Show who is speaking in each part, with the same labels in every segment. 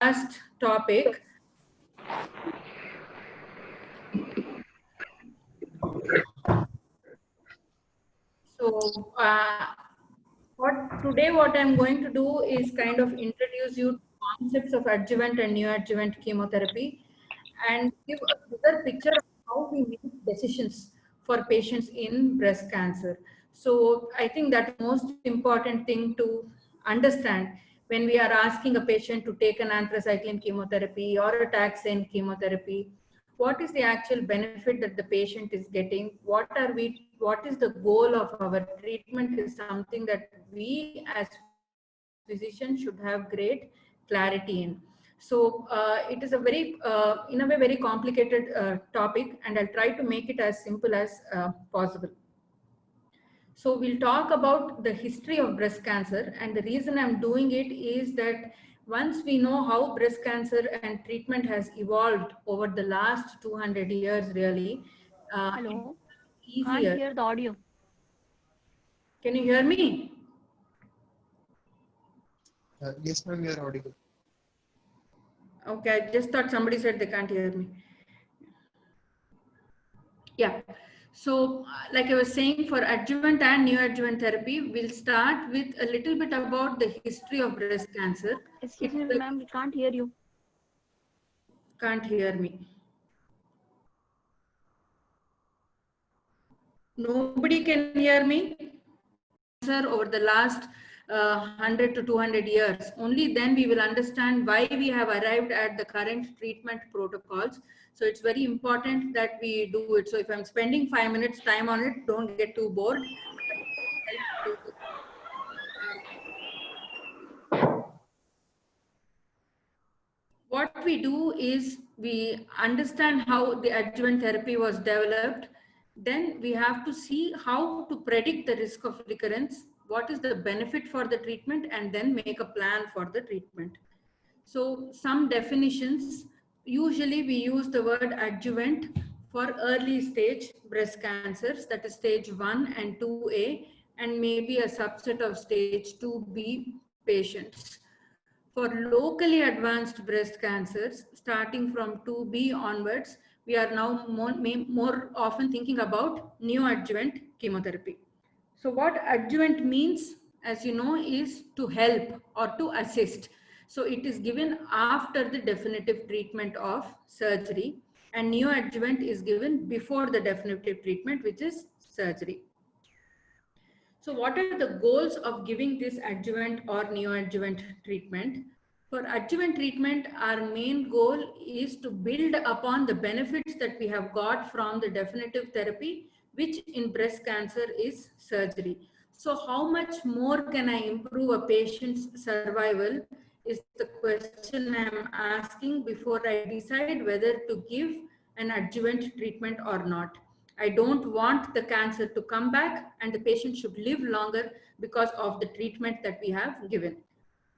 Speaker 1: last topic. So what I'm going to do is kind of introduce you to concepts of adjuvant and neoadjuvant chemotherapy and give a bigger picture of how we make decisions for patients in breast cancer. So I think that most important thing to understand when we are asking a patient to take an anthracycline chemotherapy or a taxane chemotherapy, what is the actual benefit that the patient is getting, what is the goal of our treatment is something that we as physicians should have great clarity in. So it is a very in a way very complicated topic, and I'll try to make it as simple as possible. So we'll talk about the history of breast cancer, and the reason I'm doing it is that once we know how breast cancer and treatment has evolved over the last 200 years, really,
Speaker 2: Hello,
Speaker 1: it's
Speaker 2: can't
Speaker 1: easier.
Speaker 2: hear the audio.
Speaker 1: Can you hear me?
Speaker 3: Yes, ma'am, you are audible.
Speaker 1: Okay, I just thought somebody said they can't hear me. Yeah. So, like I was saying, for adjuvant and neoadjuvant therapy, we'll start with a little bit about the history of breast cancer.
Speaker 2: Excuse me, ma'am, we can't hear you.
Speaker 1: Can't hear me. Nobody can hear me. Over the last 100 to 200 years, only then we will understand why we have arrived at the current treatment protocols. So it's very important that we do it. So if I'm spending 5 minutes time on it, don't get too bored. What we do is we understand how the adjuvant therapy was developed. Then we have to see how to predict the risk of recurrence, what is the benefit for the treatment, and then make a plan for the treatment. So some definitions, usually we use the word adjuvant for early stage breast cancers, that is stage 1 and 2A, and maybe a subset of stage 2B patients. For locally advanced breast cancers, starting from 2B onwards, we are now more often thinking about neoadjuvant chemotherapy. So what adjuvant means, as you know, is to help or to assist. So it is given after the definitive treatment of surgery, and neoadjuvant is given before the definitive treatment, which is surgery. So what are the goals of giving this adjuvant or neoadjuvant treatment? For adjuvant treatment, our main goal is to build upon the benefits that we have got from the definitive therapy, which in breast cancer is surgery. So how much more can I improve a patient's survival is the question I'm asking before I decide whether to give an adjuvant treatment or not. I don't want the cancer to come back, and the patient should live longer because of the treatment that we have given.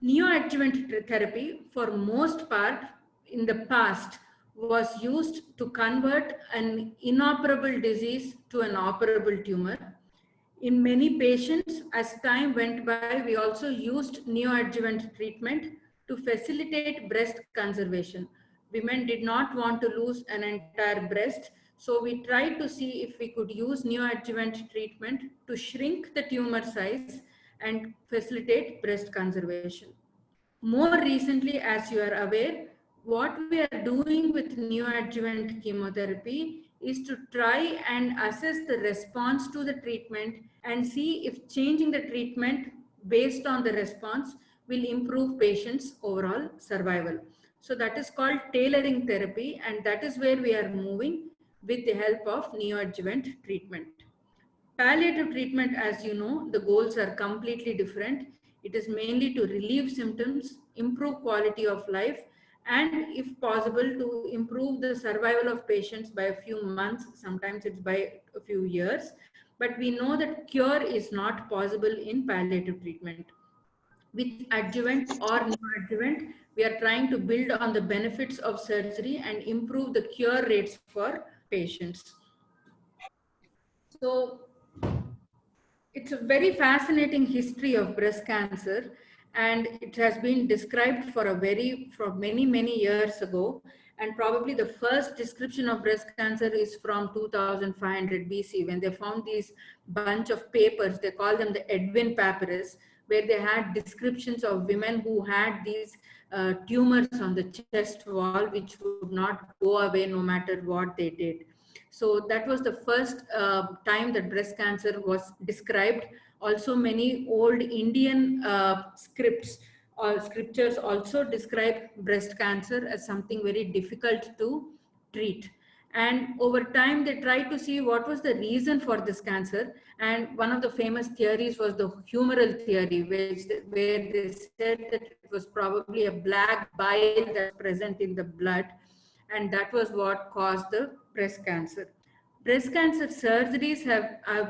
Speaker 1: Neoadjuvant therapy, for most part, in the past, was used to convert an inoperable disease to an operable tumor. In many patients, as time went by, we also used neoadjuvant treatment to facilitate breast conservation. Women did not want to lose an entire breast, so we tried to see if we could use neoadjuvant treatment to shrink the tumor size and facilitate breast conservation. More recently, as you are aware, what we are doing with neoadjuvant chemotherapy is to try and assess the response to the treatment and see if changing the treatment based on the response will improve patients' overall survival. So that is called tailoring therapy, and that is where we are moving with the help of neoadjuvant treatment. Palliative treatment, as you know, the goals are completely different. It is mainly to relieve symptoms, improve quality of life, and if possible, to improve the survival of patients by a few months. Sometimes it's by a few years. But we know that cure is not possible in palliative treatment. With adjuvant or neoadjuvant, we are trying to build on the benefits of surgery and improve the cure rates for patients. So It's a very fascinating history of breast cancer, and it has been described for many years ago. And probably the first description of breast cancer is from 2500 BC, when they found these bunch of papers. They call them the Edwin papyrus, where they had descriptions of women who had these tumors on the chest wall, which would not go away no matter what they did. So that was the first time that breast cancer was described. Also, many old Indian scripts or scriptures also describe breast cancer as something very difficult to treat. And over time, they tried to see what was the reason for this cancer. And one of the famous theories was the humoral theory, where they said that it was probably a black bile that's present in the blood, and that was what caused the breast cancer. Breast cancer surgeries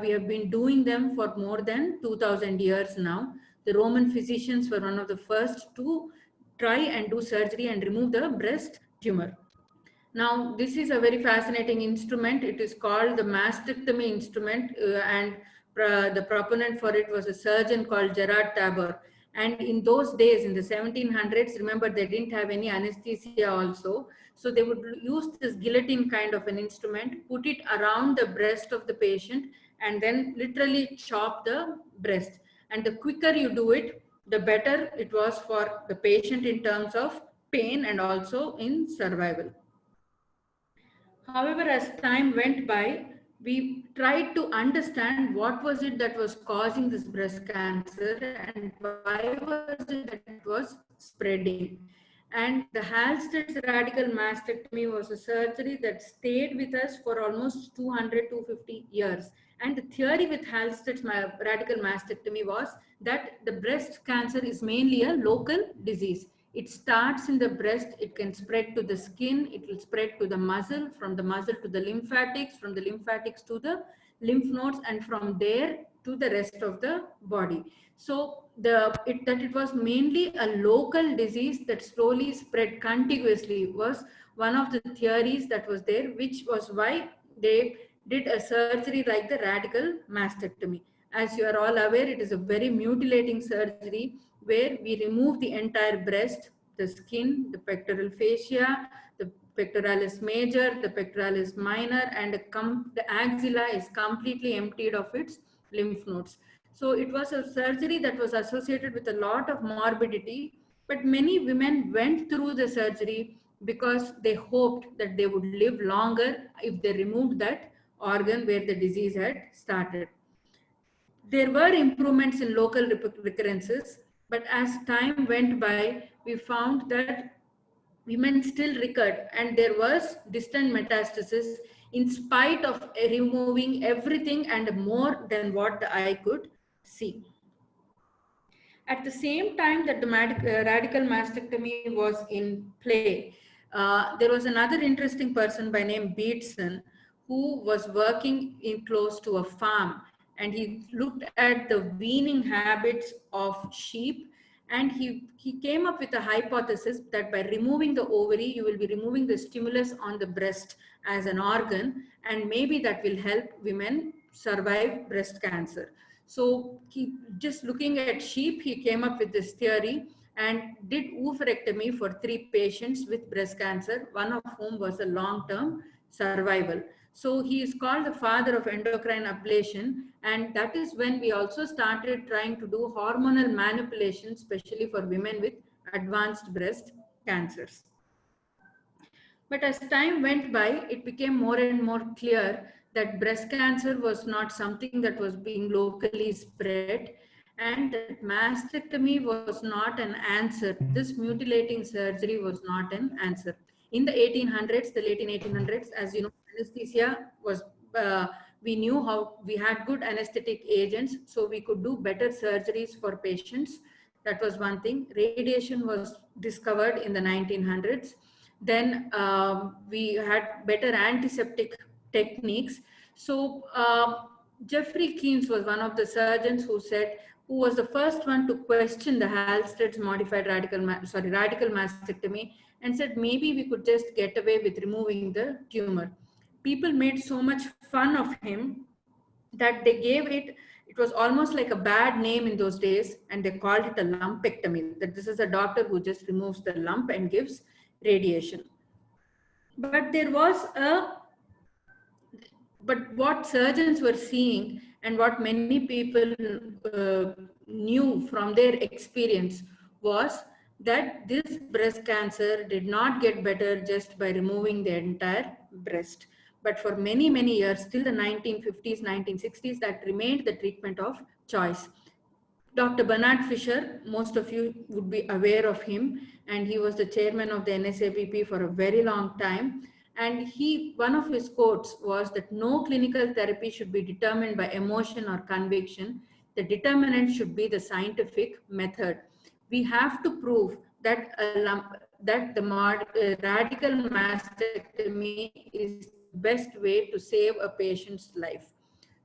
Speaker 1: we have been doing them for more than 2000 years now. The Roman physicians were one of the first to try and do surgery and remove the breast tumor. Now, this is a very fascinating instrument. It is called the mastectomy instrument, and the proponent for it was a surgeon called Gerard Tabor. And in those days, in the 1700s, remember, they didn't have any anesthesia also. So they would use this guillotine kind of an instrument, put it around the breast of the patient, and then literally chop the breast. And the quicker you do it, the better it was for the patient in terms of pain and also in survival. However, as time went by, we tried to understand what was it that was causing this breast cancer and why was it that it was spreading. And the Halstead's radical mastectomy was a surgery that stayed with us for almost 200 to 50 years. And the theory with Halstead's radical mastectomy was that the breast cancer is mainly a local disease. It starts in the breast, it can spread to the skin, it will spread to the muscle, from the muscle to the lymphatics, from the lymphatics to the lymph nodes, and from there to the rest of the body. So it was mainly a local disease that slowly spread contiguously was one of the theories that was there, which was why they did a surgery like the radical mastectomy. As you are all aware, it is a very mutilating surgery where we remove the entire breast, the skin, the pectoral fascia, the pectoralis major, the pectoralis minor, and the axilla is completely emptied of its lymph nodes. So it was a surgery that was associated with a lot of morbidity, but many women went through the surgery because they hoped that they would live longer if they removed that organ where the disease had started. There were improvements in local recurrences, but as time went by, we found that women still recurred and there was distant metastasis in spite of removing everything and more than what the eye could see. At the same time that the radical mastectomy was in play, there was another interesting person by name Beatson who was working in close to a farm, and he looked at the weaning habits of sheep, and he came up with a hypothesis that by removing the ovary, you will be removing the stimulus on the breast as an organ, and maybe that will help women survive breast cancer. So he, just looking at sheep, he came up with this theory and did oophorectomy for 3 patients with breast cancer, one of whom was a long-term survival. So he is called the father of endocrine ablation, and that is when we also started trying to do hormonal manipulation, especially for women with advanced breast cancers. But as time went by, it became more and more clear that breast cancer was not something that was being locally spread, and that mastectomy was not an answer. This mutilating surgery was not an answer. In the 1800s, the late 1800s, as you know, anesthesia was, we knew how we had good anesthetic agents, so we could do better surgeries for patients. That was one thing. Radiation was discovered in the 1900s. Then we had better antiseptic techniques. So Jeffrey Keynes was one of the surgeons who was the first one to question the Halstead's modified radical mastectomy, and said maybe we could just get away with removing the tumor. People made so much fun of him that they gave it It was almost like a bad name in those days, and they called it a lumpectomy, that this is a doctor who just removes the lump and gives radiation. But there was a, but what surgeons were seeing and what many people knew from their experience was that this breast cancer did not get better just by removing the entire breast. But for many, many years, till the 1950s, 1960s, that remained the treatment of choice. Dr. Bernard Fisher, most of you would be aware of him, and he was the chairman of the NSABP for a very long time. And one of his quotes was that no clinical therapy should be determined by emotion or conviction. The determinant should be the scientific method. We have to prove that radical mastectomy is the best way to save a patient's life.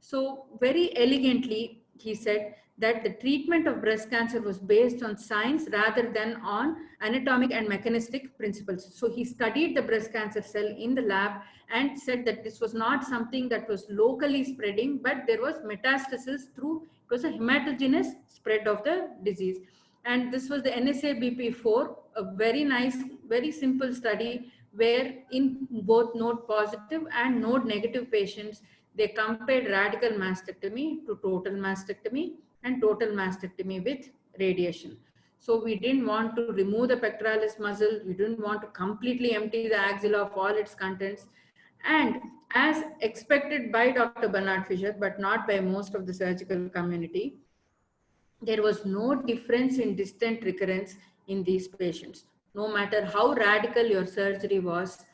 Speaker 1: So very elegantly, he said that the treatment of breast cancer was based on science rather than on anatomic and mechanistic principles. So he studied the breast cancer cell in the lab and said that this was not something that was locally spreading, but there was metastasis through, it was a hematogenous spread of the disease. And this was the NSABP4, a very nice, very simple study where in both node positive and node negative patients, they compared radical mastectomy to total mastectomy and total mastectomy with radiation. So we didn't want to remove the pectoralis muscle. We didn't want to completely empty the axilla of all its contents. And as expected by Dr. Bernard Fisher, but not by most of the surgical community, there was no difference in distant recurrence in these patients. No matter how radical your surgery was,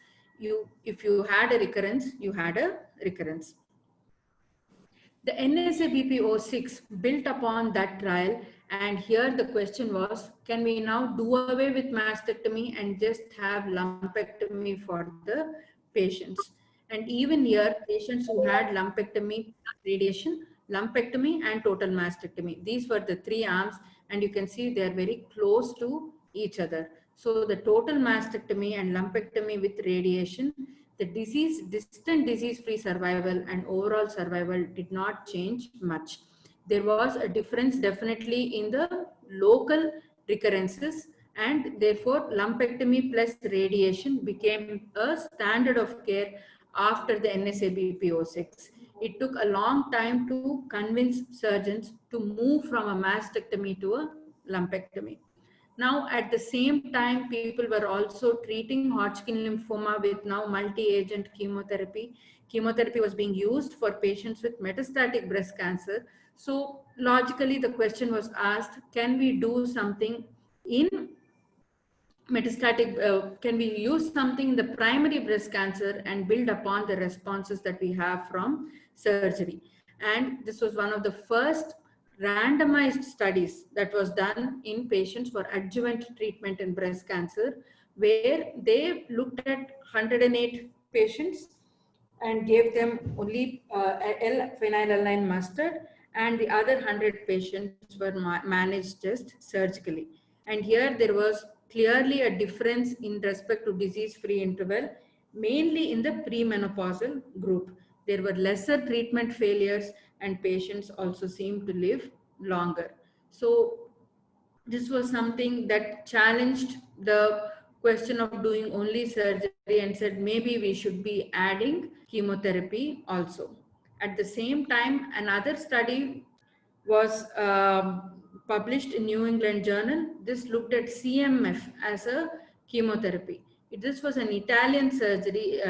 Speaker 1: if you had a recurrence, you had a recurrence. The NSABP 06 built upon that trial, and here the question was, can we now do away with mastectomy and just have lumpectomy for the patients? And even here, patients who had lumpectomy, radiation, lumpectomy and total mastectomy. These were the three arms, and you can see they are very close to each other. So the total mastectomy and lumpectomy with radiation, the distant disease-free survival and overall survival did not change much. There was a difference definitely in the local recurrences, and therefore lumpectomy plus radiation became a standard of care after the NSABP 06. It took a long time to convince surgeons to move from a mastectomy to a lumpectomy. Now, at the same time, people were also treating Hodgkin lymphoma with now multi-agent chemotherapy. Chemotherapy was being used for patients with metastatic breast cancer. So logically, the question was asked, can we do something in metastatic, can we use something in the primary breast cancer and build upon the responses that we have from surgery? And this was one of the first randomized studies that was done in patients for adjuvant treatment in breast cancer, where they looked at 108 patients and gave them only L-phenylalanine mustard, and the other 100 patients were managed just surgically. And here there was clearly a difference in respect to disease-free interval, mainly in the premenopausal group. There were lesser treatment failures, and patients also seemed to live longer. So this was something that challenged the question of doing only surgery and said maybe we should be adding chemotherapy also. At the same time, another study was published in New England Journal. This looked at CMF as a chemotherapy. This was an Italian surgery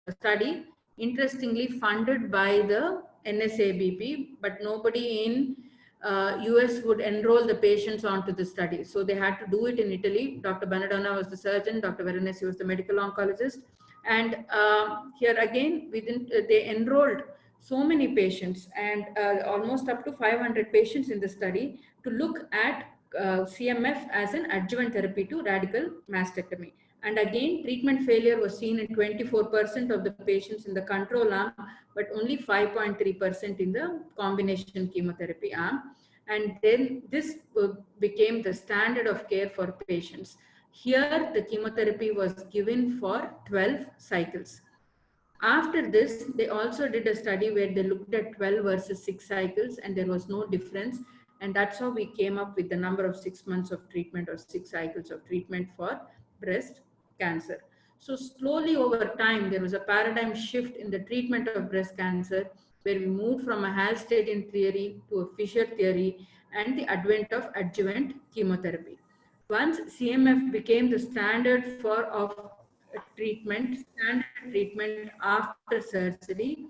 Speaker 1: study, interestingly funded by the NSABP, but nobody in US would enroll the patients onto the study. So they had to do it in Italy. Dr. Bonadonna was the surgeon, Dr. Veronesi was the medical oncologist. And here again, they enrolled so many patients, and almost up to 500 patients in the study, to look at CMF as an adjuvant therapy to radical mastectomy. And again, treatment failure was seen in 24% of the patients in the control arm, but only 5.3% in the combination chemotherapy arm. And then this became the standard of care for patients. Here, the chemotherapy was given for 12 cycles. After this, they also did a study where they looked at 12 versus 6 cycles and there was no difference. And that's how we came up with the number of 6 months of treatment or 6 cycles of treatment for breast cancer. So slowly over time, there was a paradigm shift in the treatment of breast cancer where we moved from a Hallstadian theory to a Fisher theory and the advent of adjuvant chemotherapy. Once CMF became the standard standard treatment after surgery,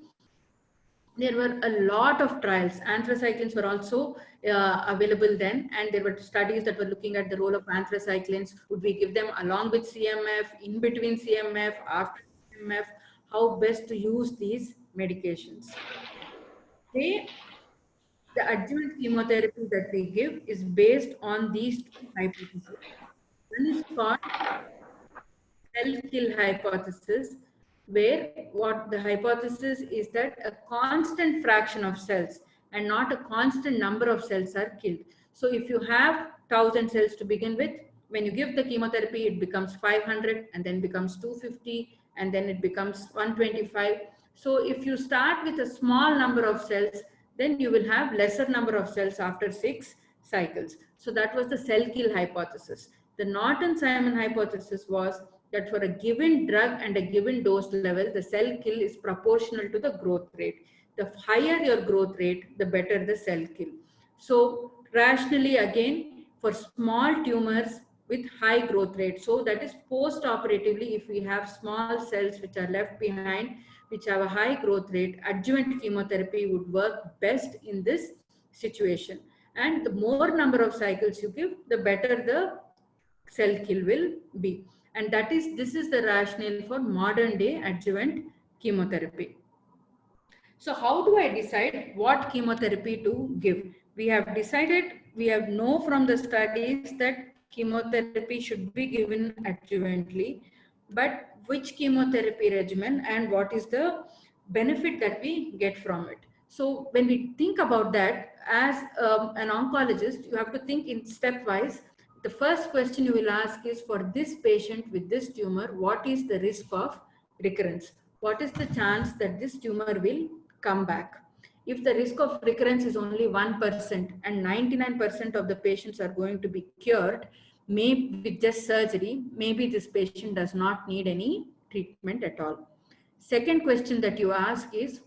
Speaker 1: there were a lot of trials. Anthracyclines were also available then, and there were studies that were looking at the role of anthracyclines. Would we give them along with CMF, in between CMF, after CMF? How best to use these medications? The adjuvant chemotherapy that we give is based on these two hypotheses. One is called cell kill hypothesis, where what the hypothesis is that a constant fraction of cells and not a constant number of cells are killed. So if you have 1,000 cells to begin with, when you give the chemotherapy, it becomes 500 and then becomes 250 and then it becomes 125. So if you start with a small number of cells, then you will have lesser number of cells after 6 cycles. So that was the cell kill hypothesis. The Norton-Simon hypothesis was that for a given drug and a given dose level, the cell kill is proportional to the growth rate. The higher your growth rate, the better the cell kill. So rationally, again, for small tumors with high growth rate, so that is post-operatively, if we have small cells which are left behind, which have a high growth rate, adjuvant chemotherapy would work best in this situation. And the more number of cycles you give, the better the cell kill will be. And this is the rationale for modern day adjuvant chemotherapy. So how do I decide what chemotherapy to give? We have decided, we have know from the studies that chemotherapy should be given adjuvantly, but which chemotherapy regimen and what is the benefit that we get from it? So when we think about that, as an oncologist, you have to think in stepwise. The first question you will ask is, for this patient with this tumor, what is the risk of recurrence? What is the chance that this tumor will come back? If the risk of recurrence is only 1% and 99% of the patients are going to be cured, maybe with just surgery, maybe this patient does not need any treatment at all. Second question that you ask is,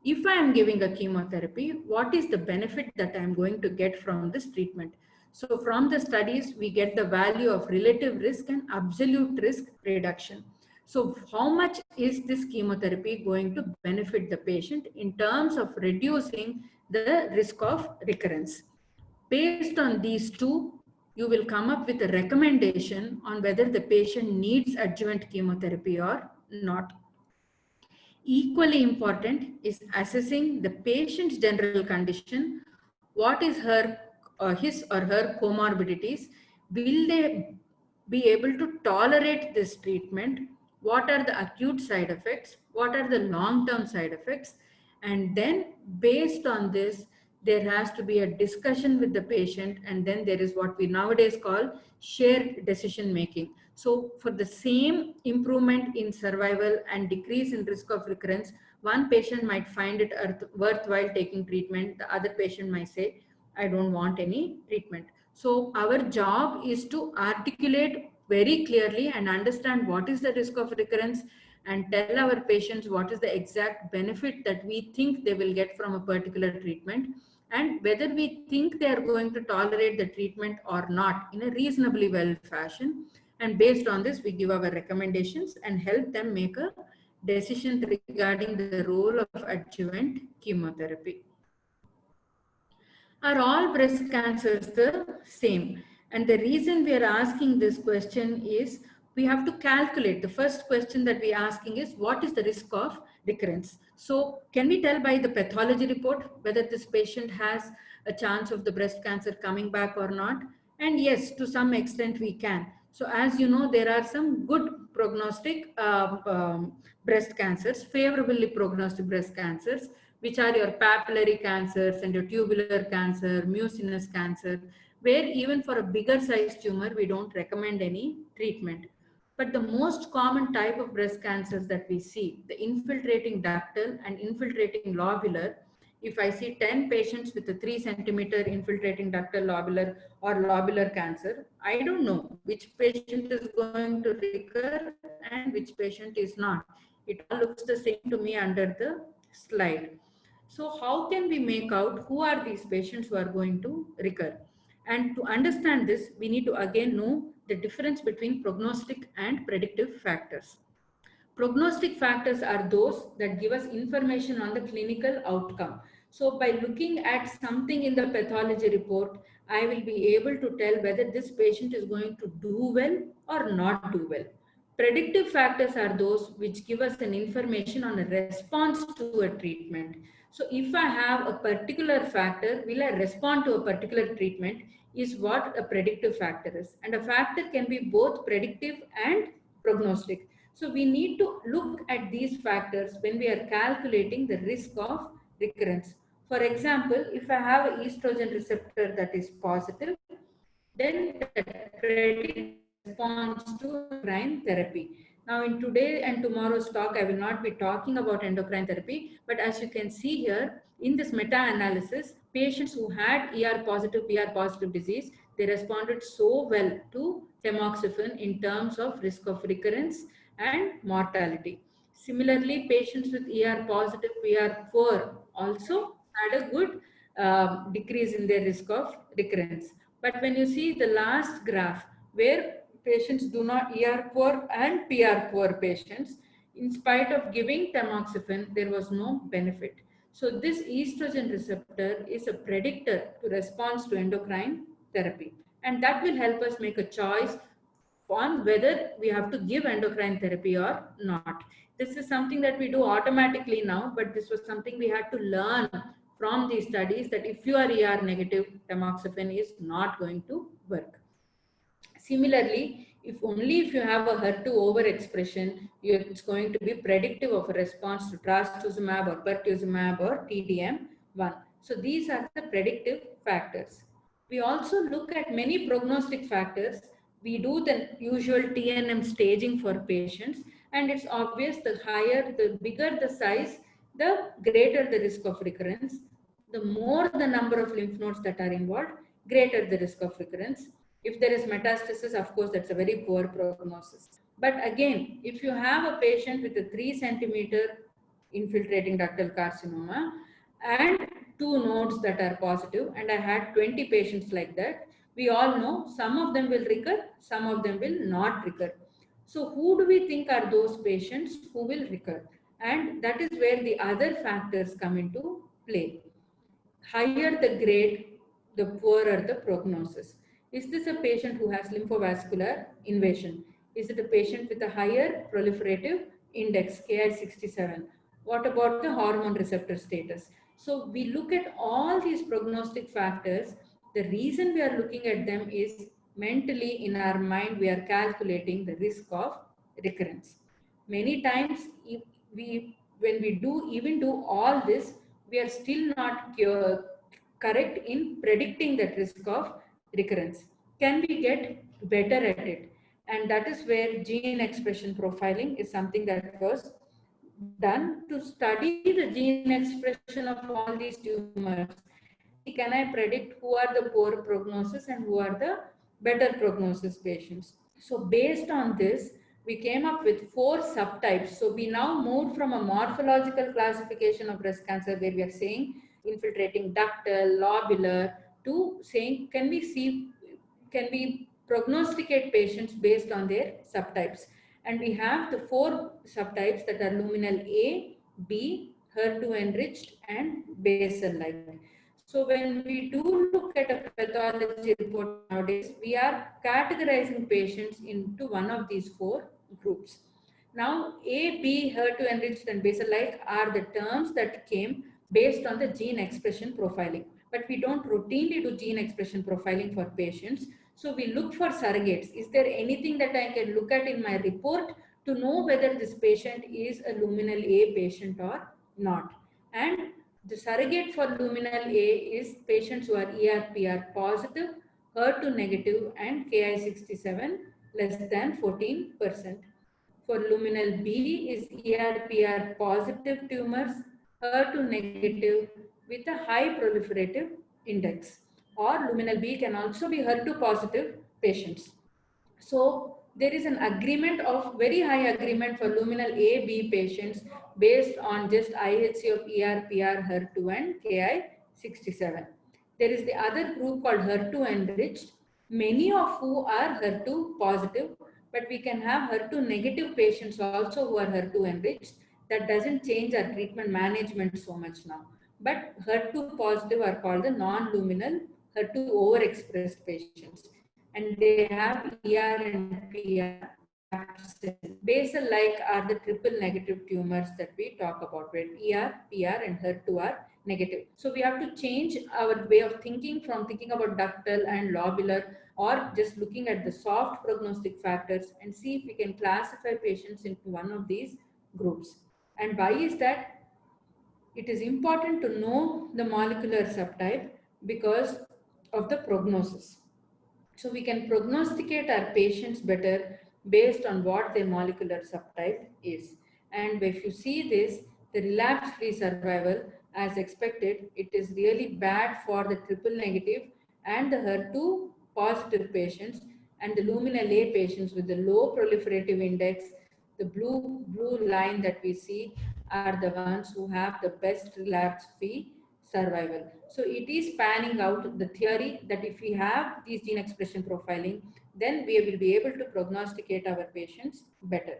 Speaker 1: if I am giving a chemotherapy, what is the benefit that I am going to get from this treatment? So from the studies, we get the value of relative risk and absolute risk reduction. So how much is this chemotherapy going to benefit the patient in terms of reducing the risk of recurrence? Based on these two, you will come up with a recommendation on whether the patient needs adjuvant chemotherapy or not. Equally important is assessing the patient's general condition. What is his or her comorbidities? Will they be able to tolerate this treatment? What are the acute side effects? What are the long-term side effects? And then based on this, there has to be a discussion with the patient, and then there is what we nowadays call shared decision making. So for the same improvement in survival and decrease in risk of recurrence, one patient might find it worthwhile taking treatment. The other patient might say, I don't want any treatment. So our job is to articulate very clearly and understand what is the risk of recurrence and tell our patients what is the exact benefit that we think they will get from a particular treatment, and whether we think they are going to tolerate the treatment or not in a reasonably well fashion. And based on this, we give our recommendations and help them make a decision regarding the role of adjuvant chemotherapy. Are all breast cancers the same? And the reason we are asking this question is we have to calculate. The first question that we are asking is, what is the risk of recurrence? So can we tell by the pathology report whether this patient has a chance of the breast cancer coming back or not? And yes, to some extent we can. So as you know, there are some good prognostic breast cancers, favorably prognostic breast cancers, which are your papillary cancers and your tubular cancer, mucinous cancer, where even for a bigger size tumor, we don't recommend any treatment. But the most common type of breast cancers that we see, the infiltrating ductal and infiltrating lobular, if I see 10 patients with a 3 centimeter infiltrating ductal lobular or lobular cancer, I don't know which patient is going to recur and which patient is not. It all looks the same to me under the slide. So how can we make out who are these patients who are going to recur? And to understand this, we need to again know the difference between prognostic and predictive factors. Prognostic factors are those that give us information on the clinical outcome. So by looking at something in the pathology report, I will be able to tell whether this patient is going to do well or not do well. Predictive factors are those which give us an information on a response to a treatment. So if I have a particular factor, will I respond to a particular treatment is what a predictive factor is. And a factor can be both predictive and prognostic. So we need to look at these factors when we are calculating the risk of recurrence. For example, if I have an estrogen receptor that is positive, then that predicts response to endocrine therapy. Now in today and tomorrow's talk, I will not be talking about endocrine therapy, but as you can see here, in this meta-analysis, patients who had ER positive, PR positive disease, they responded so well to tamoxifen in terms of risk of recurrence and mortality. Similarly, patients with ER positive, PR poor also had a good decrease in their risk of recurrence. But when you see the last graph where patients do not ER poor and PR poor patients, in spite of giving tamoxifen, there was no benefit. So this estrogen receptor is a predictor to response to endocrine therapy. And that will help us make a choice on whether we have to give endocrine therapy or not. This is something that we do automatically now, but this was something we had to learn from these studies that if you are ER negative, tamoxifen is not going to work. Similarly, if you have a HER2 overexpression, it's going to be predictive of a response to trastuzumab or pertuzumab or TDM1. So these are the predictive factors. We also look at many prognostic factors. We do the usual TNM staging for patients, and it's obvious the bigger the size, the greater the risk of recurrence. The more the number of lymph nodes that are involved, greater the risk of recurrence. If there is metastasis, of course, that's a very poor prognosis. But again, if you have a patient with a 3 centimeter infiltrating ductal carcinoma and 2 nodes that are positive, and I had 20 patients like that, we all know some of them will recur, some of them will not recur. So who do we think are those patients who will recur? And that is where the other factors come into play. Higher the grade, the poorer the prognosis. Is this a patient who has lymphovascular invasion? Is it a patient with a higher proliferative index, Ki67? What about the hormone receptor status? So we look at all these prognostic factors. The reason we are looking at them is mentally in our mind, we are calculating the risk of recurrence. Many times, when we even do all this, we are still not correct in predicting that risk of recurrence. Can we get better at it? And that is where gene expression profiling is something that was done to study the gene expression of all these tumors. See, can I predict who are the poor prognosis and who are the better prognosis patients? So based on this, we came up with 4 subtypes. So we now moved from a morphological classification of breast cancer where we are saying infiltrating ductal, lobular, to saying can we prognosticate patients based on their subtypes. And we have the 4 subtypes that are luminal A, B, HER2 enriched, and basal-like. So when we do look at a pathology report nowadays, we are categorizing patients into one of these 4 groups. Now, A, B, HER2 enriched and basal-like are the terms that came based on the gene expression profiling. But we don't routinely do gene expression profiling for patients. So we look for surrogates. Is there anything that I can look at in my report to know whether this patient is a luminal A patient or not? And the surrogate for luminal A is patients who are ER/PR positive, HER2 negative, and Ki67 less than 14%. For luminal B is ER/PR positive tumors, HER2 negative with a high proliferative index. Or luminal B can also be HER2 positive patients. So there is an agreement of very high agreement for luminal A, B patients based on just IHC of ER, PR, HER2 and Ki67. There is the other group called HER2 enriched, many of who are HER2 positive, but we can have HER2 negative patients also who are HER2 enriched. That doesn't change our treatment management so much now. But HER2 positive are called the non-luminal HER2 overexpressed patients. And they have ER and PR absent. Basal-like are the triple negative tumors that we talk about, where ER, PR, and HER2 are negative. So we have to change our way of thinking from thinking about ductal and lobular, or just looking at the soft prognostic factors and see if we can classify patients into one of these groups. And why is that? It is important to know the molecular subtype because of the prognosis. So we can prognosticate our patients better based on what their molecular subtype is. And if you see this, the relapse-free survival, as expected, it is really bad for the triple negative and the HER2 positive patients and the luminal A patients with the low proliferative index. The blue line that we see are the ones who have the best relapse-free survival. So it is panning out the theory that if we have these gene expression profiling, then we will be able to prognosticate our patients better.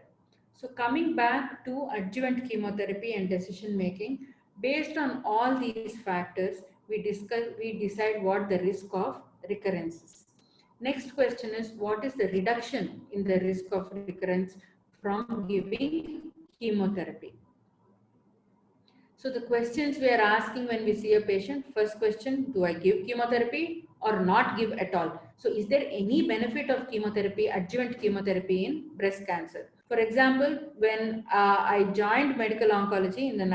Speaker 1: So coming back to adjuvant chemotherapy and decision making, based on all these factors, we decide what the risk of recurrence is. Next question is, what is the reduction in the risk of recurrence from giving chemotherapy? So the questions we are asking when we see a patient, first question, do I give chemotherapy or not give at all? So is there any benefit of chemotherapy, adjuvant chemotherapy in breast cancer? For example, when I joined medical oncology in the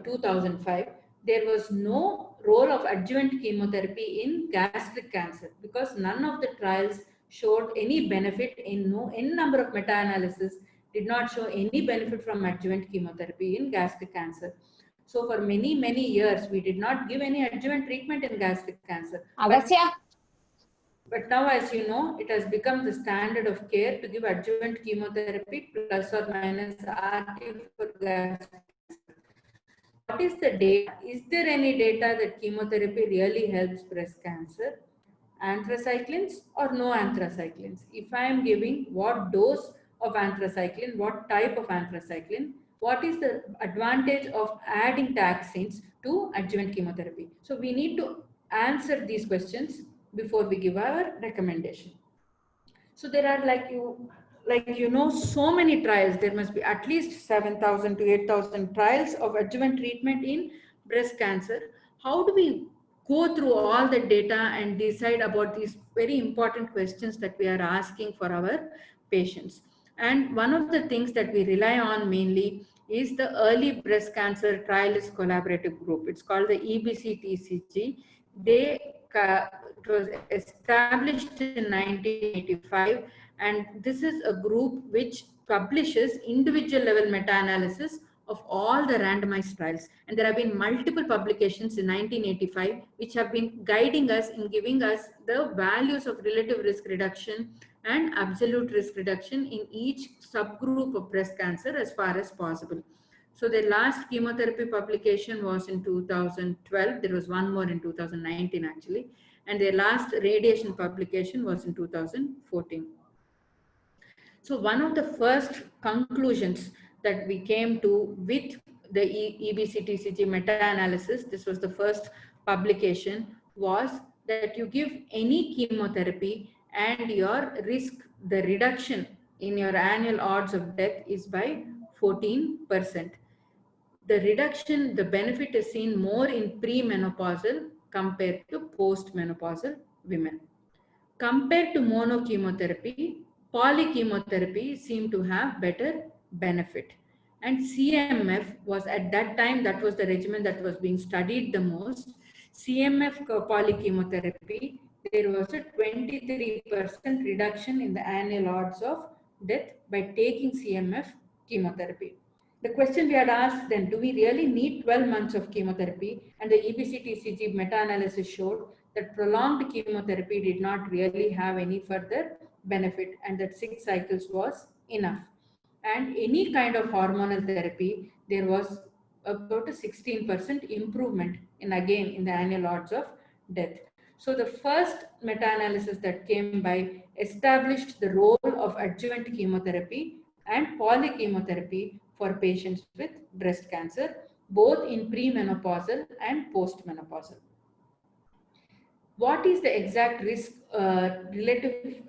Speaker 1: 2005, there was no role of adjuvant chemotherapy in gastric cancer because none of the trials showed any benefit in n number of meta-analysis did not show any benefit from adjuvant chemotherapy in gastric cancer. So for many, many years, we did not give any adjuvant treatment in gastric cancer. But now, as you know, it has become the standard of care to give adjuvant chemotherapy plus or minus RT for gastric cancer. What is the data? Is there any data that chemotherapy really helps breast cancer? Anthracyclines or no anthracyclines? If I am giving, what dose of anthracycline, what type of anthracycline, what is the advantage of adding taxanes to adjuvant chemotherapy? So we need to answer these questions before we give our recommendation. So there are so many trials. There must be at least 7,000 to 8,000 trials of adjuvant treatment in breast cancer. How do we go through all the data and decide about these very important questions that we are asking for our patients? And one of the things that we rely on mainly is the Early Breast Cancer Trialist Collaborative Group. It's called the EBCTCG. It was established in 1985, and this is a group which publishes individual level meta-analysis of all the randomized trials. And there have been multiple publications in 1985 which have been guiding us in giving us the values of relative risk reduction and absolute risk reduction in each subgroup of breast cancer as far as possible. So the last chemotherapy publication was in 2012. There was one more in 2019 actually. And their last radiation publication was in 2014. So one of the first conclusions that we came to with the EBCTCG meta-analysis, this was the first publication, was that you give any chemotherapy and your risk, the reduction in your annual odds of death is by 14%. The reduction, the benefit is seen more in premenopausal compared to postmenopausal women. Compared to monochemotherapy, polychemotherapy seemed to have better benefit. And CMF was at that time, that was the regimen that was being studied the most. CMF polychemotherapy, there was a 23% reduction in the annual odds of death by taking CMF chemotherapy. The question we had asked then, do we really need 12 months of chemotherapy? And the EBC-TCG meta-analysis showed that prolonged chemotherapy did not really have any further benefit, and that 6 cycles was enough. And any kind of hormonal therapy, there was about a 16% improvement in the annual odds of death. So the first meta-analysis that came by established the role of adjuvant chemotherapy and polychemotherapy for patients with breast cancer, both in premenopausal and postmenopausal. What is the exact risk relative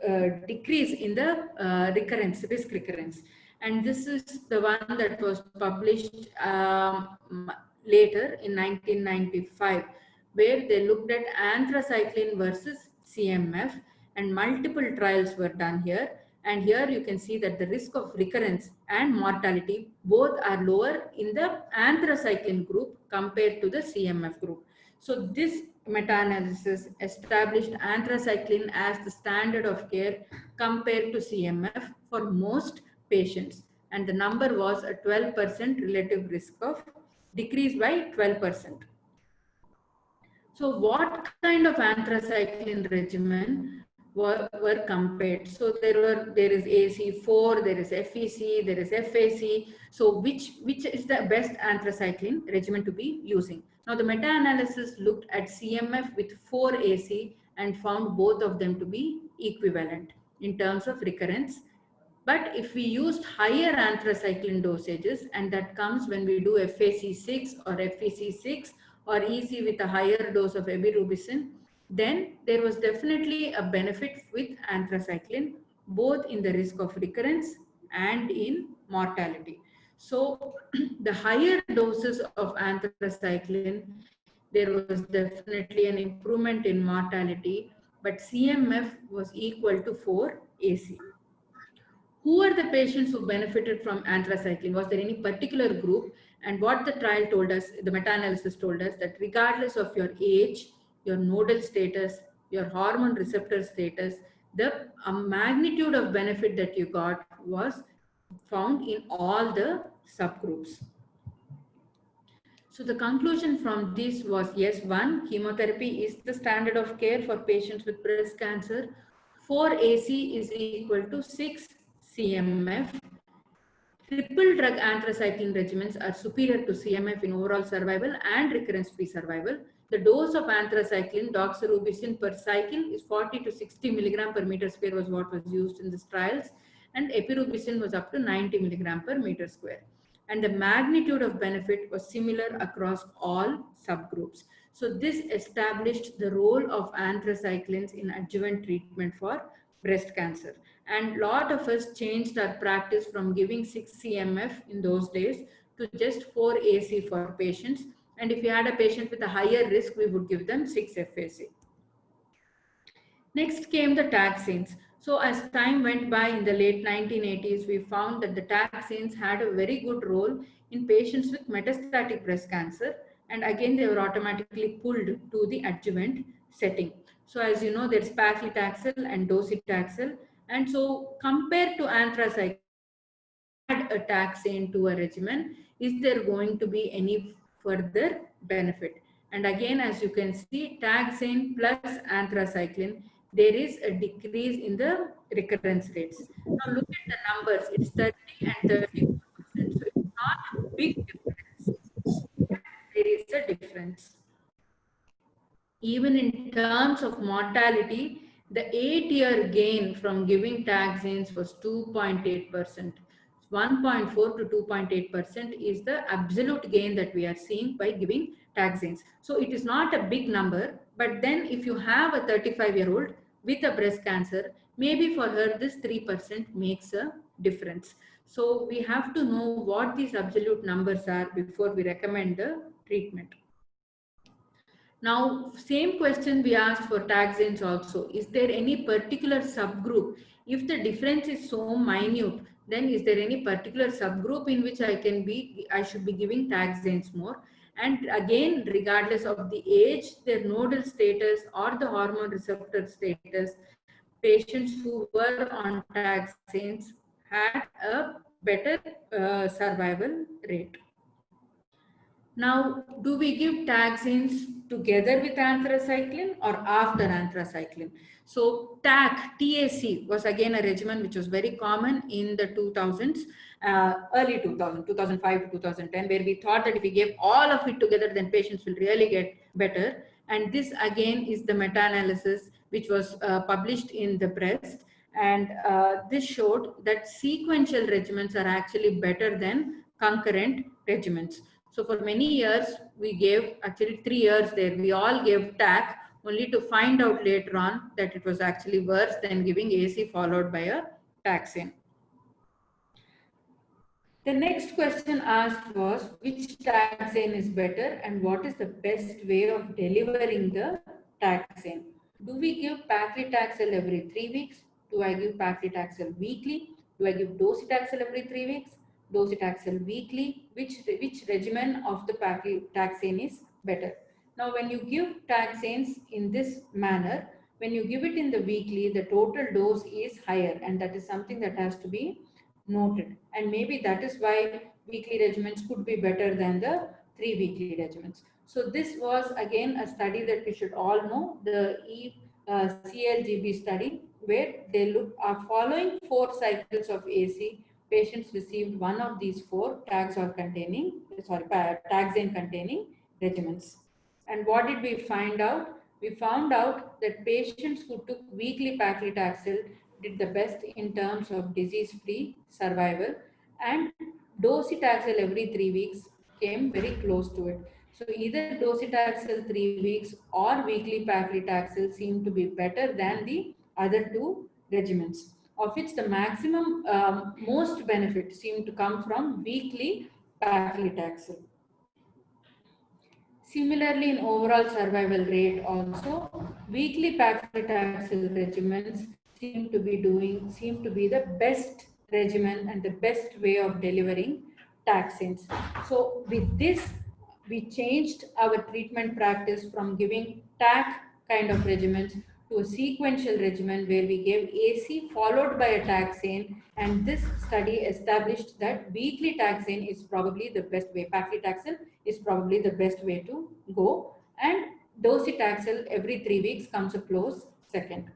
Speaker 1: decrease in the risk recurrence? And this is the one that was published later in 1995, where they looked at anthracycline versus CMF, and multiple trials were done here. And here you can see that the risk of recurrence and mortality both are lower in the anthracycline group compared to the CMF group. So this meta-analysis established anthracycline as the standard of care compared to CMF for most patients. And the number was a 12% relative risk of decrease by 12%. So what kind of anthracycline regimen were compared? So there is AC4, there is FEC, there is FAC. So which is the best anthracycline regimen to be using? Now the meta-analysis looked at CMF with 4AC and found both of them to be equivalent in terms of recurrence. But if we used higher anthracycline dosages, and that comes when we do FAC6 or FEC6 or EC with a higher dose of ebirubicin, then there was definitely a benefit with anthracycline, both in the risk of recurrence and in mortality. So the higher doses of anthracycline, there was definitely an improvement in mortality, but CMF was equal to 4 AC. Who are the patients who benefited from anthracycline? Was there any particular group? And what the trial told us, the meta-analysis told us, that regardless of your age, your nodal status, your hormone receptor status, the magnitude of benefit that you got was found in all the subgroups. So the conclusion from this was, yes, 1, chemotherapy is the standard of care for patients with breast cancer. 4 AC is equal to 6 CMF. Triple drug anthracycline regimens are superior to CMF in overall survival and recurrence-free survival. The dose of anthracycline, doxorubicin per cycle, is 40 to 60 milligram per meter square was what was used in these trials, and epirubicin was up to 90 milligram per meter square. And the magnitude of benefit was similar across all subgroups. So this established the role of anthracyclines in adjuvant treatment for breast cancer. And a lot of us changed our practice from giving 6 CMF in those days to just 4 AC for patients. And if you had a patient with a higher risk, we would give them 6 FAC. Next came the taxanes. So as time went by in the late 1980s, we found that the taxanes had a very good role in patients with metastatic breast cancer. And again, they were automatically pulled to the adjuvant setting. So as you know, there's paclitaxel and docetaxel. And so compared to anthracycline, add a taxane to a regimen, is there going to be any further benefit? And again, as you can see, taxane plus anthracycline, there is a decrease in the recurrence rates. Now look at the numbers, it's 30 and 34%. So it's not a big difference. There is a difference. Even in terms of mortality, the 8-year gain from giving taxanes was 2.8%. 1.4 to 2.8% is the absolute gain that we are seeing by giving taxanes. So it is not a big number, but then if you have a 35-year-old with a breast cancer, maybe for her this 3% makes a difference. So we have to know what these absolute numbers are before we recommend the treatment. Now, same question we asked for taxanes also. Is there any particular subgroup? If the difference is so minute, then is there any particular subgroup in which I should be giving taxanes more? And again, regardless of the age, their nodal status or the hormone receptor status, patients who were on taxanes had a better survival rate. Now, do we give taxanes together with anthracycline or after anthracycline? So TAC was again a regimen which was very common in the 2000s, early 2005 to 2010, where we thought that if we gave all of it together, then patients will really get better. And this again is the meta-analysis which was published in the breast. And this showed that sequential regimens are actually better than concurrent regimens. So for many years, we gave, actually 3 years there, we all gave TAC only to find out later on that it was actually worse than giving AC followed by a taxane. The next question asked was, which taxane is better and what is the best way of delivering the taxane? Do we give paclitaxel every 3 weeks? Do I give paclitaxel weekly? Do I give docetaxel every 3 weeks? Docetaxel weekly? Which regimen of the paclitaxel is better? Now, when you give taxanes in this manner, when you give it in the weekly, the total dose is higher, and that is something that has to be noted. And maybe that is why weekly regimens could be better than the 3 weekly regimens. So this was again a study that we should all know, the CLGB study, where they are following 4 cycles of AC. Patients received one of these 4 taxane containing regimens. And what did we find out? We found out that patients who took weekly paclitaxel did the best in terms of disease-free survival, and docetaxel every 3 weeks came very close to it. So either docetaxel 3 weeks or weekly paclitaxel seemed to be better than the other 2 regimens, of which the maximum most benefit seemed to come from weekly paclitaxel. Similarly, in overall survival rate also, weekly paclitaxel regimens seem to be the best regimen and the best way of delivering taxanes. So with this, we changed our treatment practice from giving TAC kind of regimens to a sequential regimen where we gave AC followed by a taxane, and this study established that weekly taxane is probably the best way. Paclitaxel is probably the best way to go, and docetaxel every 3 weeks comes a close second.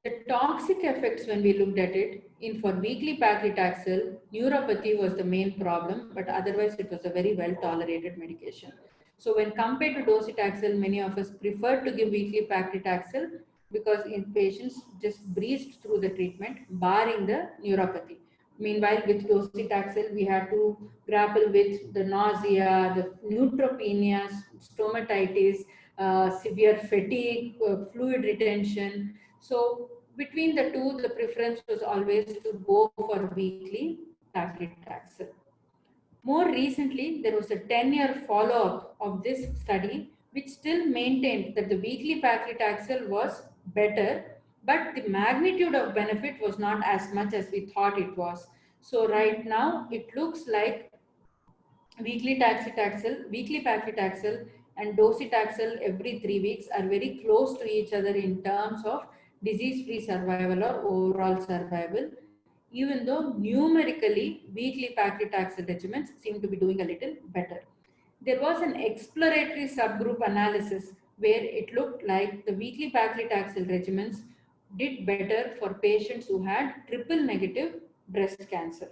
Speaker 1: The toxic effects, when we looked at it, for weekly paclitaxel, neuropathy was the main problem, but otherwise it was a very well tolerated medication. So when compared to docetaxel, many of us preferred to give weekly paclitaxel because in patients just breezed through the treatment, barring the neuropathy. Meanwhile, with docetaxel, we had to grapple with the nausea, the neutropenia, stomatitis, severe fatigue, fluid retention. So between the two, the preference was always to go for weekly paclitaxel. More recently, there was a 10-year follow-up of this study, which still maintained that the weekly paclitaxel was better, but the magnitude of benefit was not as much as we thought it was. So right now, it looks like weekly paclitaxel and docetaxel every 3 weeks are very close to each other in terms of disease-free survival or overall survival, even though numerically weekly paclitaxel regimens seem to be doing a little better. There was an exploratory subgroup analysis where it looked like the weekly paclitaxel regimens did better for patients who had triple negative breast cancer.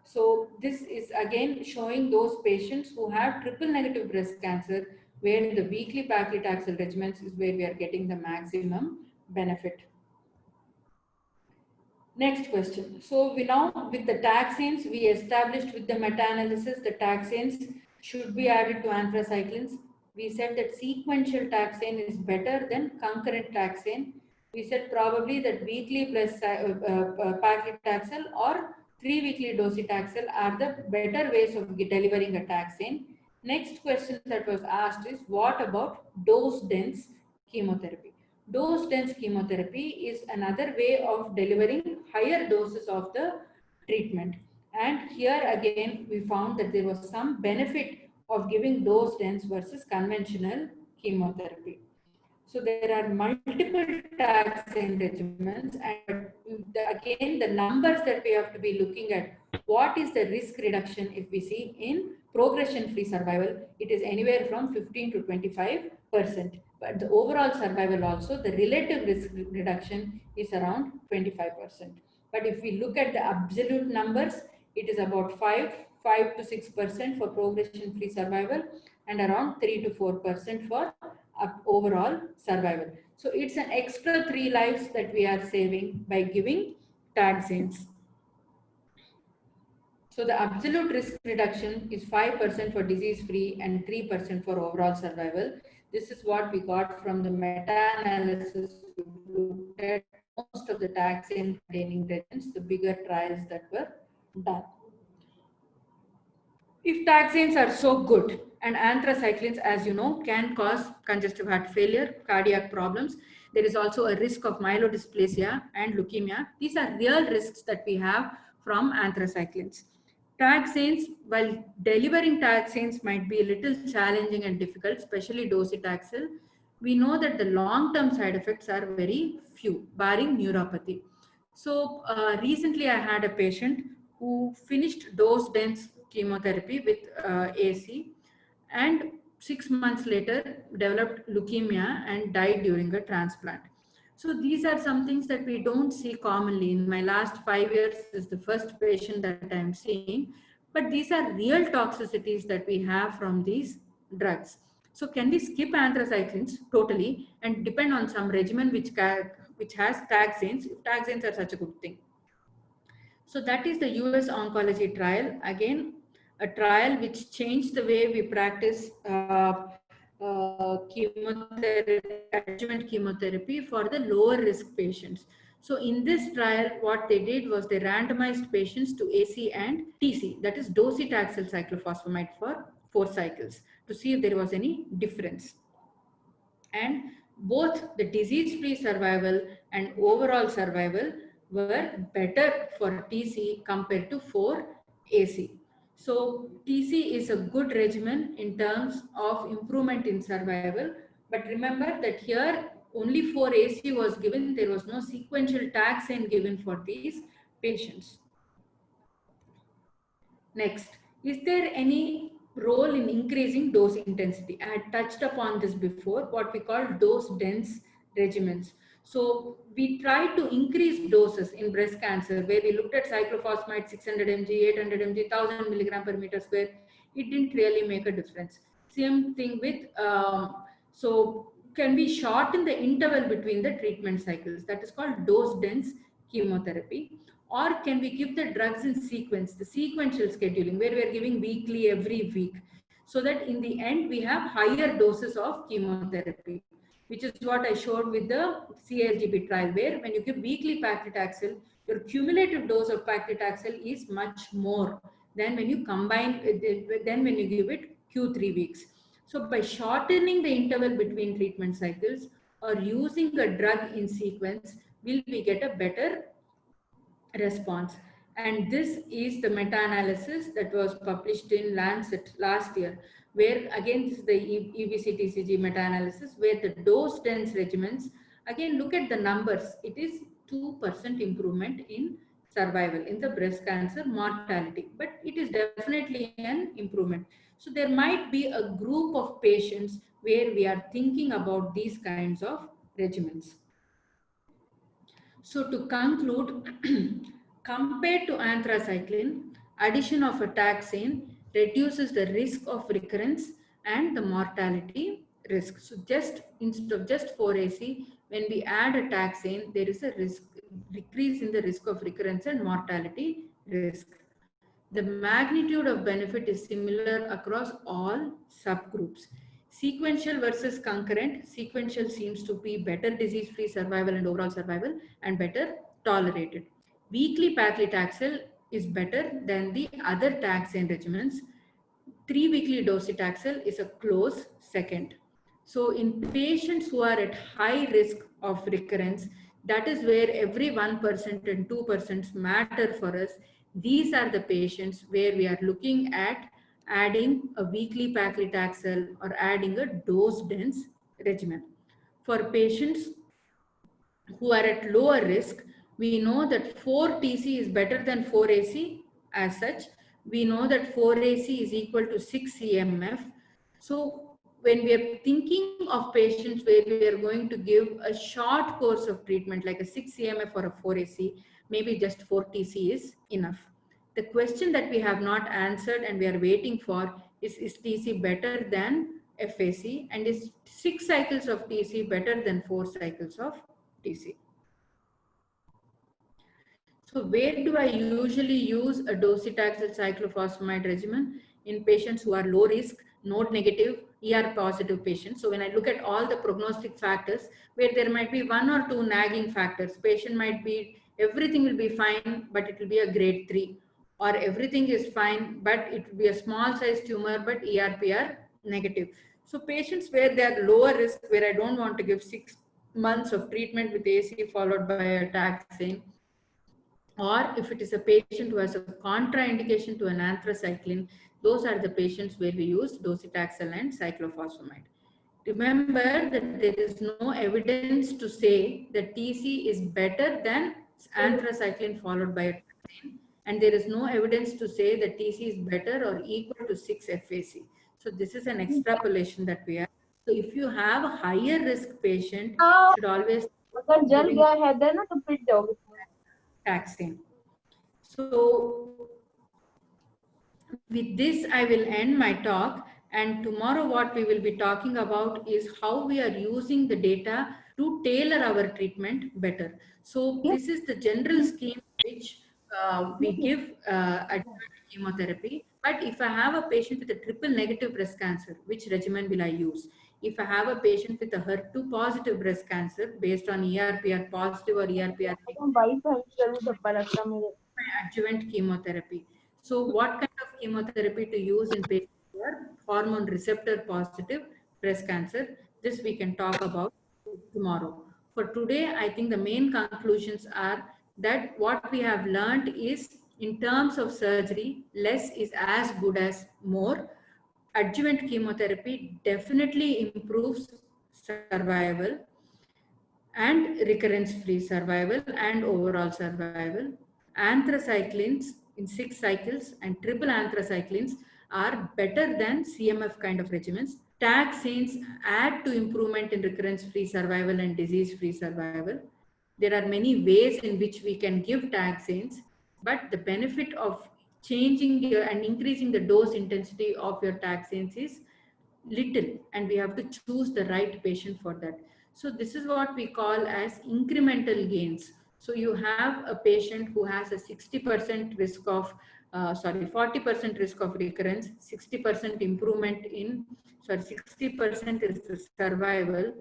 Speaker 1: So this is again showing those patients who have triple negative breast cancer where the weekly paclitaxel regimens is where we are getting the maximum benefit. Next question. So we now, with the taxanes, we established with the meta-analysis, the taxanes should be added to anthracyclines. We said that sequential taxane is better than concurrent taxane. We said probably that weekly plus paclitaxel or 3 weekly docetaxel are the better ways of delivering a taxane. Next question that was asked is, what about dose-dense chemotherapy? Dose-dense chemotherapy is another way of delivering higher doses of the treatment. And here again, we found that there was some benefit of giving dose dense versus conventional chemotherapy. So there are multiple taxane regimens, and again the numbers that we have to be looking at. What is the risk reduction if we see in progression-free survival? It is anywhere from 15 to 25%. But the overall survival also, the relative risk reduction is around 25%. But if we look at the absolute numbers, it is about 5 to 6% for progression-free survival and around 3 to 4% for overall survival. So it's an extra 3 lives that we are saving by giving taxanes. So the absolute risk reduction is 5% for disease-free and 3% for overall survival. This is what we got from the meta-analysis. We looked at most of the taxane containing regimens, the bigger trials that were done. If taxanes are so good, and anthracyclines, as you know, can cause congestive heart failure, cardiac problems. There is also a risk of myelodysplasia and leukemia. These are real risks that we have from anthracyclines. Taxanes, while delivering taxanes might be a little challenging and difficult, especially docetaxel, we know that the long-term side effects are very few, barring neuropathy. So recently I had a patient who finished dose-dense chemotherapy with AC, and 6 months later developed leukemia and died during a transplant. So these are some things that we don't see commonly. In my last 5 years, this is the first patient that I'm seeing, but these are real toxicities that we have from these drugs. So can we skip anthracyclines totally and depend on some regimen which has taxanes, if taxanes are such a good thing? So that is the US oncology trial. Again, a trial which changed the way we practice chemotherapy, adjuvant chemotherapy for the lower risk patients. So in this trial, what they did was they randomized patients to AC and TC, that is docetaxel cyclophosphamide for 4 cycles to see if there was any difference. And both the disease-free survival and overall survival were better for TC compared to 4 AC. So TC is a good regimen in terms of improvement in survival. But remember that here only 4 AC was given. There was no sequential taxane given for these patients. Next, is there any role in increasing dose intensity? I had touched upon this before, what we call dose dense regimens. So we tried to increase doses in breast cancer where we looked at cyclophosphamide 600 mg, 800 mg, 1000 milligram per meter square. It didn't really make a difference. Same thing with, so can we shorten the interval between the treatment cycles? That is called dose dense chemotherapy. Or can we give the drugs in sequence, the sequential scheduling, where we are giving weekly every week, so that in the end we have higher doses of chemotherapy, which is what I showed with the CALGB trial, where when you give weekly paclitaxel, your cumulative dose of paclitaxel is much more than when you combine, than when you give it Q3 weeks. So by shortening the interval between treatment cycles or using a drug in sequence, will we get a better response? And this is the meta-analysis that was published in Lancet last year, where again this is the EBC-TCG meta-analysis, where the dose-dense regimens, again look at the numbers, it is 2% improvement in survival in the breast cancer mortality, but it is definitely an improvement. So there might be a group of patients where we are thinking about these kinds of regimens. So to conclude, compared to anthracycline, addition of a taxane reduces the risk of recurrence and the mortality risk. So just instead of just 4AC, when we add a taxane, there is a decrease in the risk of recurrence and mortality risk. The magnitude of benefit is similar across all subgroups. Sequential versus concurrent, sequential seems to be better disease-free survival and overall survival and better tolerated. Weekly paclitaxel is better than the other taxane regimens. 3 weekly docetaxel is a close second. So in patients who are at high risk of recurrence, that is where every 1% and 2% matter for us. These are the patients where we are looking at adding a weekly paclitaxel or adding a dose-dense regimen. For patients who are at lower risk, we know that 4-TC is better than 4-AC. As such, we know that 4-AC is equal to 6-CMF. So when we are thinking of patients where we are going to give a short course of treatment like a 6-CMF or a 4-AC, maybe just 4-TC is enough. The question that we have not answered and we are waiting for is TC better than FAC, and is 6 cycles of TC better than 4 cycles of TC? So where do I usually use a docetaxel cyclophosphamide regimen? In patients who are low risk, node negative, ER positive patients. So when I look at all the prognostic factors, where there might be 1 or 2 nagging factors, patient might be, everything will be fine, but it will be a grade 3, or everything is fine, but it will be a small size tumor, but ERPR negative. So patients where they are lower risk, where I don't want to give 6 months of treatment with AC followed by a taxane, or if it is a patient who has a contraindication to an anthracycline, those are the patients where we use docetaxel and cyclophosphamide. Remember that there is no evidence to say that TC is better than anthracycline followed by a taxane, and there is no evidence to say that TC is better or equal to 6 FAC. So this is an extrapolation that we have. So if you have a higher risk patient, should always
Speaker 4: अगर जल
Speaker 1: giving
Speaker 4: गया है देर ना तो पिट जाओगे
Speaker 1: taxane. So with this, I will end my talk. And tomorrow what we will be talking about is how we are using the data to tailor our treatment better. So this is the general scheme which we give adjuvant chemotherapy. But if I have a patient with a triple negative breast cancer, which regimen will I use? If I have a patient with a HER2 positive breast cancer based on ERPR positive or ERPR negative,
Speaker 4: भाई भाई जरूर डब्बा लगता मेरे
Speaker 1: adjuvant chemotherapy. So what kind of chemotherapy to use in patients who are hormone receptor positive breast cancer? This we can talk about tomorrow. For today, I think the main conclusions are that what we have learned is, in terms of surgery, less is as good as more. Adjuvant chemotherapy definitely improves survival and recurrence-free survival and overall survival. Anthracyclines in 6 cycles and triple anthracyclines are better than CMF kind of regimens. Taxanes add to improvement in recurrence-free survival and disease-free survival. There are many ways in which we can give taxanes, but the benefit of changing and increasing the dose intensity of your taxanes is little, and we have to choose the right patient for that. So this is what we call as incremental gains. So you have a patient who has a 60% risk of 40% risk of recurrence, 60% improvement in 60% is the survival.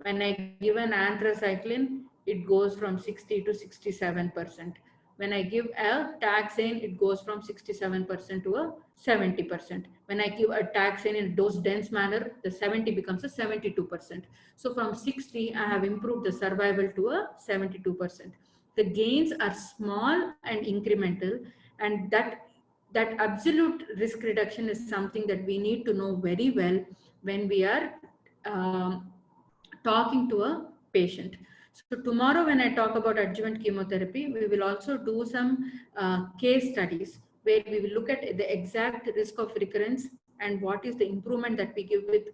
Speaker 1: When I give an anthracycline, it goes from 60 to 67%. When I give a taxane, it goes from 67% to a 70%. When I give a taxane in a dose dense manner, the 70 becomes a 72%. So from 60, I have improved the survival to a 72%. The gains are small and incremental, and that absolute risk reduction is something that we need to know very well when we are talking to a patient. So tomorrow when I talk about adjuvant chemotherapy, we will also do some case studies where we will look at the exact risk of recurrence and what is the improvement that we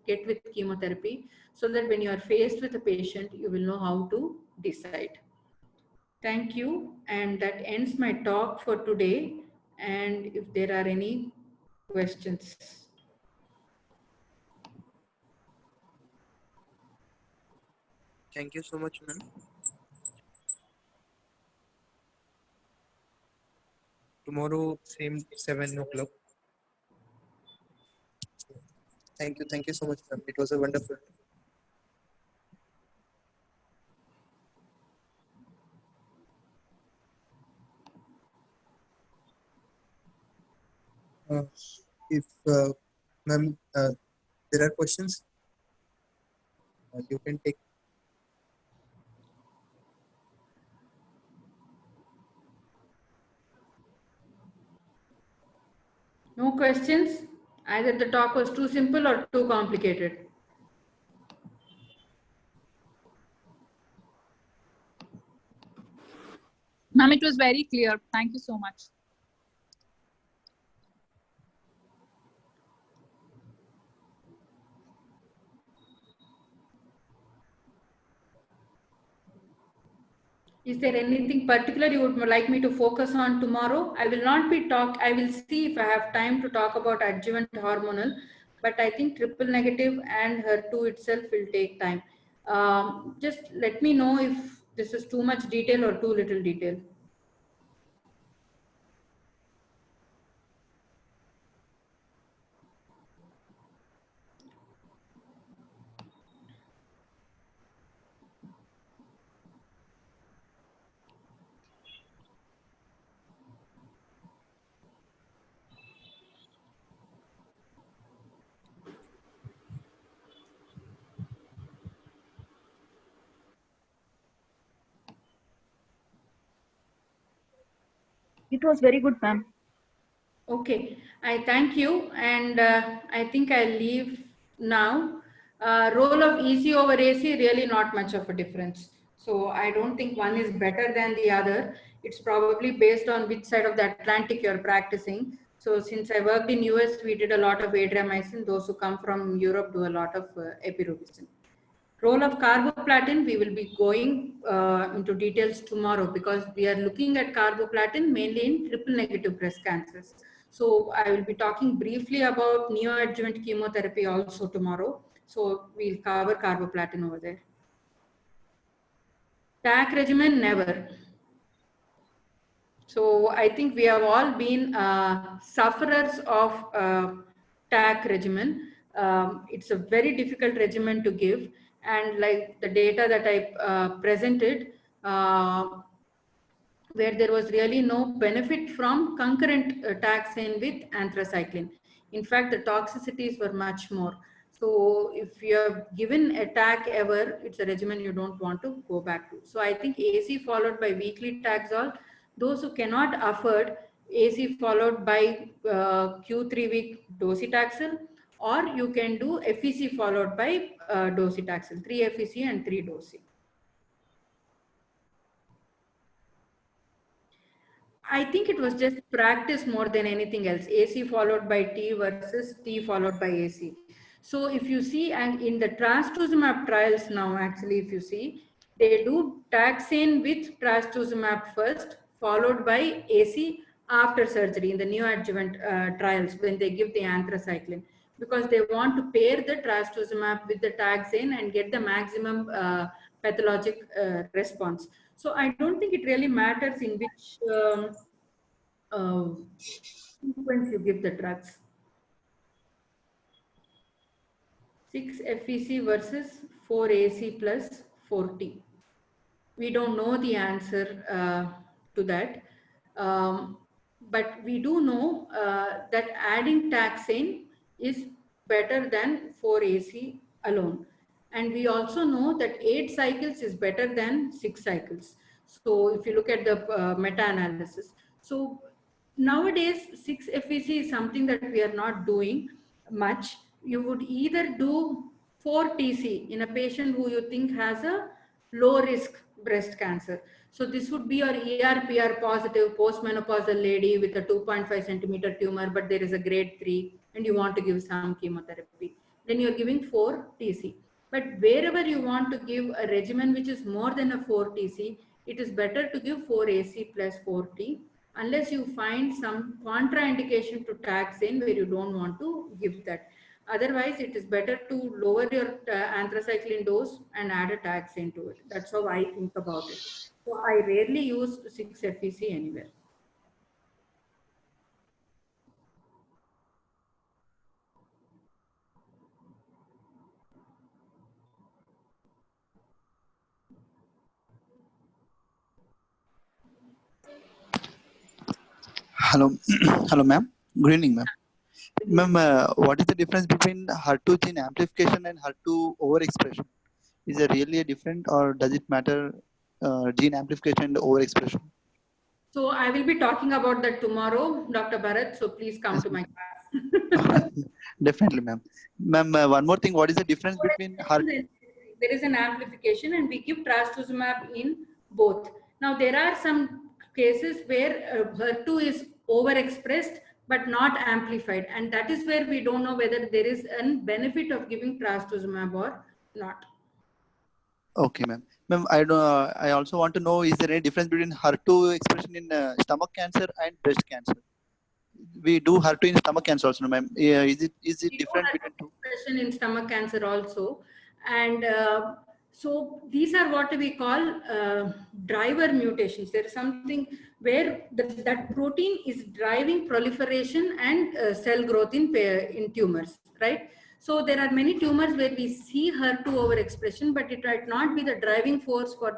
Speaker 1: get with chemotherapy, so that when you are faced with a patient, you will know how to decide. Thank you. And that ends my talk for today. And if there are any questions.
Speaker 3: Thank you so much, ma'am. Tomorrow, same 7 o'clock. Thank you so much, ma'am. It was a wonderful. If ma'am, there are questions, you can take.
Speaker 1: No questions? Either the talk was too simple or too complicated.
Speaker 5: Ma'am, it was very clear. Thank you so much.
Speaker 1: Is there anything particular you would like me to focus on tomorrow? I will not be I will see if I have time to talk about adjuvant hormonal, but I think triple negative and HER2 itself will take time. Just let me know if this is too much detail or too little detail.
Speaker 2: It was very good, ma'am.
Speaker 1: Okay, I thank you, and I think I'll leave now. Role of EC over AC, really not much of a difference. So I don't think one is better than the other. It's probably based on which side of the Atlantic you're practicing. So since I worked in US, we did a lot of adriamycin. Those who come from Europe do a lot of epirubicin. Role of carboplatin, we will be going into details tomorrow because we are looking at carboplatin mainly in triple negative breast cancers. So I will be talking briefly about neoadjuvant chemotherapy also tomorrow. So we'll cover carboplatin over there. TAC regimen, never. So I think we have all been sufferers of TAC regimen. It's a very difficult regimen to give. And like the data that I presented, where there was really no benefit from concurrent taxane with anthracycline. In fact, the toxicities were much more. So if you have given a TAC ever, it's a regimen you don't want to go back to. So I think AC followed by weekly Taxol. Those who cannot afford AC followed by Q3 week docetaxel, or you can do FEC followed by docetaxel, 3 FEC and 3 dosi. I think it was just practice more than anything else. AC followed by T versus T followed by AC. So if you see, and in the trastuzumab trials now, actually, if you see, they do taxane with trastuzumab first, followed by AC after surgery in the neoadjuvant trials when they give the anthracycline, because they want to pair the trastuzumab with the taxane and get the maximum pathologic response. So I don't think it really matters in which sequence you give the drugs. 6 FEC versus 4 AC plus 4T. We don't know the answer to that. But we do know that adding taxane is better than 4 AC alone. And we also know that 8 cycles is better than 6 cycles. So if you look at the meta-analysis. So nowadays, 6 FEC is something that we are not doing much. You would either do 4 TC in a patient who you think has a low risk breast cancer. So this would be your ER/PR positive postmenopausal lady with a 2.5 centimeter tumor, but there is a grade 3 and you want to give some chemotherapy. Then you're giving 4 TC. But wherever you want to give a regimen which is more than a 4 TC, it is better to give 4 AC plus 4 T, unless you find some contraindication to taxane where you don't want to give that. Otherwise, it is better to lower your anthracycline dose and add a taxane to it. That's how I think about it. So I rarely use 6 FEC anywhere.
Speaker 6: Hello, hello, ma'am. Good evening, ma'am. Ma'am, what is the difference between HER2 gene amplification and HER2 overexpression? Is there really a different, or does it matter gene amplification and overexpression?
Speaker 1: So I will be talking about that tomorrow, Dr. Bharat. So please come to my class.
Speaker 6: Definitely, ma'am. Ma'am, one more thing. What is the difference between HER2?
Speaker 1: There is an amplification, and we give trastuzumab in both. Now, there are some cases where HER2 is overexpressed but not amplified, and that is where we don't know whether there is a benefit of giving trastuzumab or not.
Speaker 6: Okay, ma'am. Ma'am, I also want to know, is there any difference between HER2 expression in stomach cancer and breast cancer? We do HER2 in stomach cancer also, ma'am. Is it
Speaker 1: We
Speaker 6: different
Speaker 1: do have
Speaker 6: between two?
Speaker 1: expression in stomach cancer also, and so these are what we call driver mutations. There is something where that protein is driving proliferation and cell growth in tumors, right? So there are many tumors where we see HER2 overexpression, but it might not be the driving force for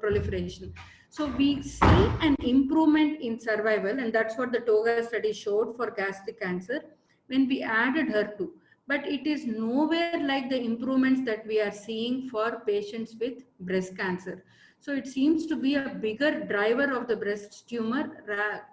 Speaker 1: proliferation. So we see an improvement in survival, and that's what the TOGA study showed for gastric cancer when we added HER2. But it is nowhere like the improvements that we are seeing for patients with breast cancer. So it seems to be a bigger driver of the breast tumor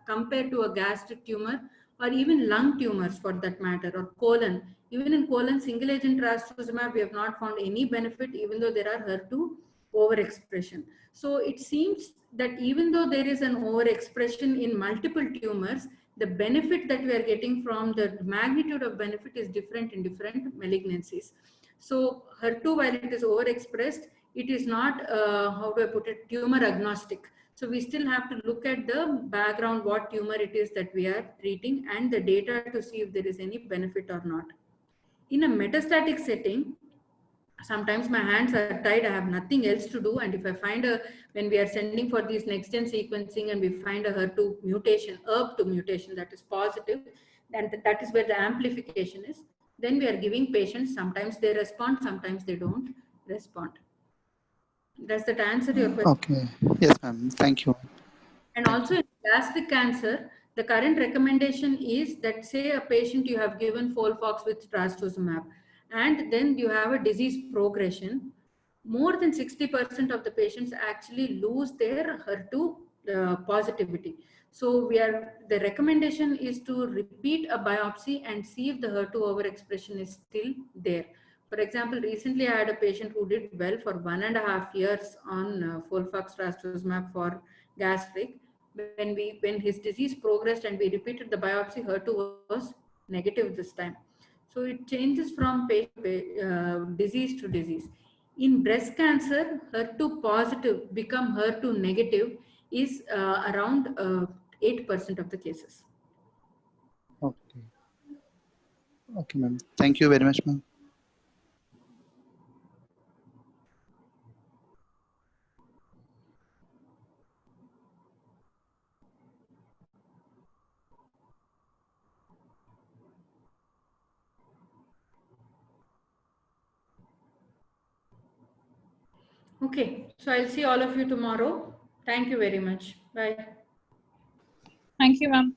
Speaker 1: compared to a gastric tumor, or even lung tumors for that matter, or colon. Even in colon, single agent trastuzumab, we have not found any benefit, even though there are HER2 overexpression. So it seems that even though there is an overexpression in multiple tumors, the benefit that we are getting from the magnitude of benefit is different in different malignancies. So HER2, while it is overexpressed, it is not, how do I put it, tumor agnostic. So we still have to look at the background, what tumor it is that we are treating, and the data to see if there is any benefit or not. In a metastatic setting, sometimes my hands are tied, I have nothing else to do, and if I find when we are sending for these next gen sequencing and we find a HER2 mutation, ERB2 mutation that is positive, then that is where the amplification is, then we are giving patients, sometimes they respond, sometimes they don't respond. Does that answer your question?
Speaker 6: Okay. Yes, ma'am. Thank you.
Speaker 1: And also in gastric cancer, the current recommendation is that, say a patient you have given FOLFOX with trastuzumab, and then you have a disease progression, more than 60% of the patients actually lose their HER2 positivity. So the recommendation is to repeat a biopsy and see if the HER2 overexpression is still there. For example, recently I had a patient who did well for 1.5 years on FOLFOX trastuzumab for gastric. When his disease progressed and we repeated the biopsy, HER2 was negative this time. So it changes from disease to disease. In breast cancer, HER2 positive become HER2 negative is around 8% of the cases.
Speaker 6: Okay. Okay, ma'am. Thank you very much, ma'am.
Speaker 1: Okay, so I'll see all of you tomorrow. Thank you very much. Bye.
Speaker 5: Thank you, ma'am.